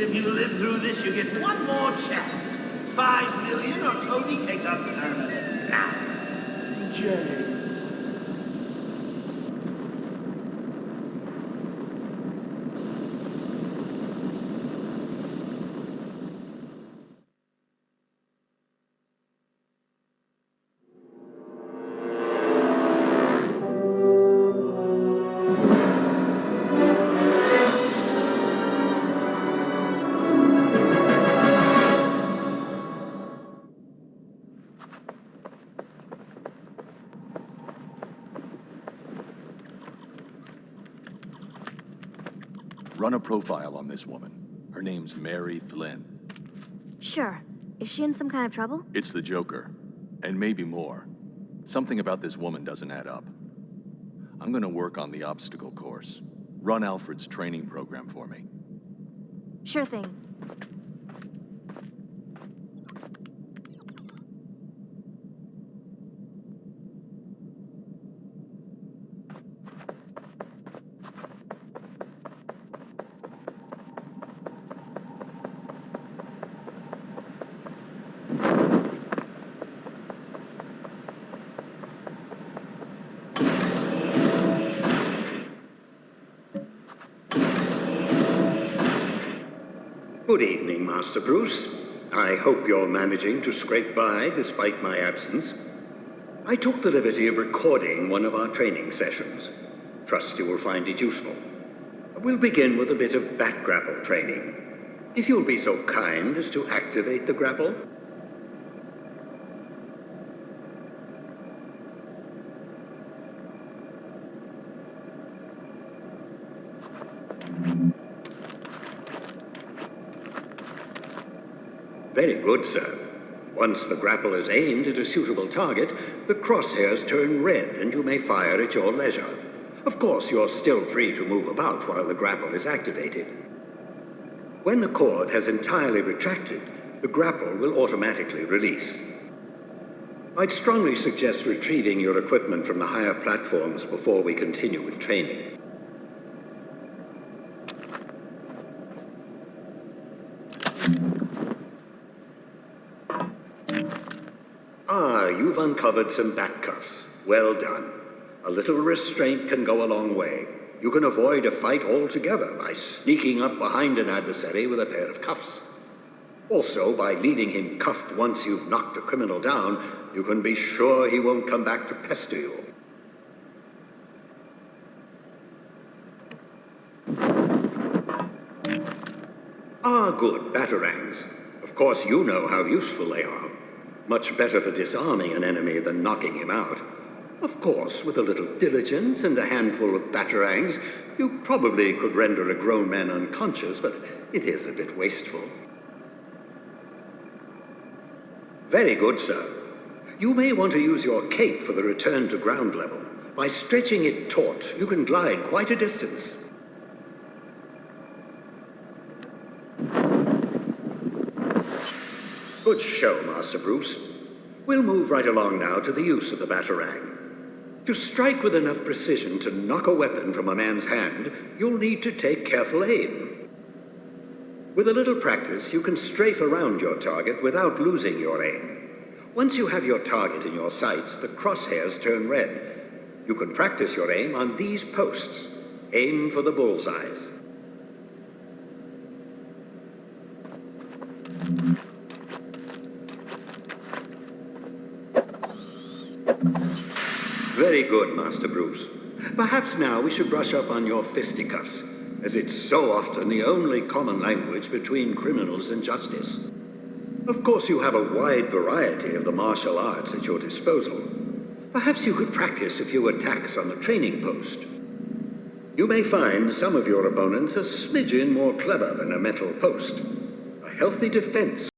If you live through this, you get one more chance. 5 million or Tony takes a permanent nap. Jay. Run a profile on this woman. Her name's Mary Flynn. Sure. Is she in some kind of trouble? It's the Joker. And maybe more. Something about this woman doesn't add up. I'm gonna work on the obstacle course. Run Alfred's training program for me. Sure thing. Good evening, Master Bruce. I hope you're managing to scrape by despite my absence. I took the liberty of recording one of our training sessions. Trust you will find it useful. We'll begin with a bit of bat grapple training. If you'll be so kind as to activate the grapple. Very good, sir. Once the grapple is aimed at a suitable target, the crosshairs turn red and you may fire at your leisure. Of course, you're still free to move about while the grapple is activated. When the cord has entirely retracted, the grapple will automatically release. I'd strongly suggest retrieving your equipment from the higher platforms before we continue with training. you've uncovered some bat cuffs. Well done. A little restraint can go a long way. You can avoid a fight altogether by sneaking up behind an adversary with a pair of cuffs. Also, by leaving him cuffed once you've knocked a criminal down, you can be sure he won't come back to pester you. Ah, good, batarangs. Of course, you know how useful they are. Much better for disarming an enemy than knocking him out. Of course, with a little diligence and a handful of batarangs, you probably could render a grown man unconscious, but it is a bit wasteful. Very good, sir. You may want to use your cape for the return to ground level. By stretching it taut, you can glide quite a distance. Good show, Master Bruce. We'll move right along now to the use of the batarang. To strike with enough precision to knock a weapon from a man's hand, you'll need to take careful aim. With a little practice, you can strafe around your target without losing your aim. Once you have your target in your sights, the crosshairs turn red. You can practice your aim on these posts. Aim for the bullseyes. Very good, Master Bruce. Perhaps now we should brush up on your fisticuffs, as it's so often the only common language between criminals and justice. Of course, you have a wide variety of the martial arts at your disposal. Perhaps you could practice a few attacks on the training post. You may find some of your opponents a smidgen more clever than a metal post. A healthy defense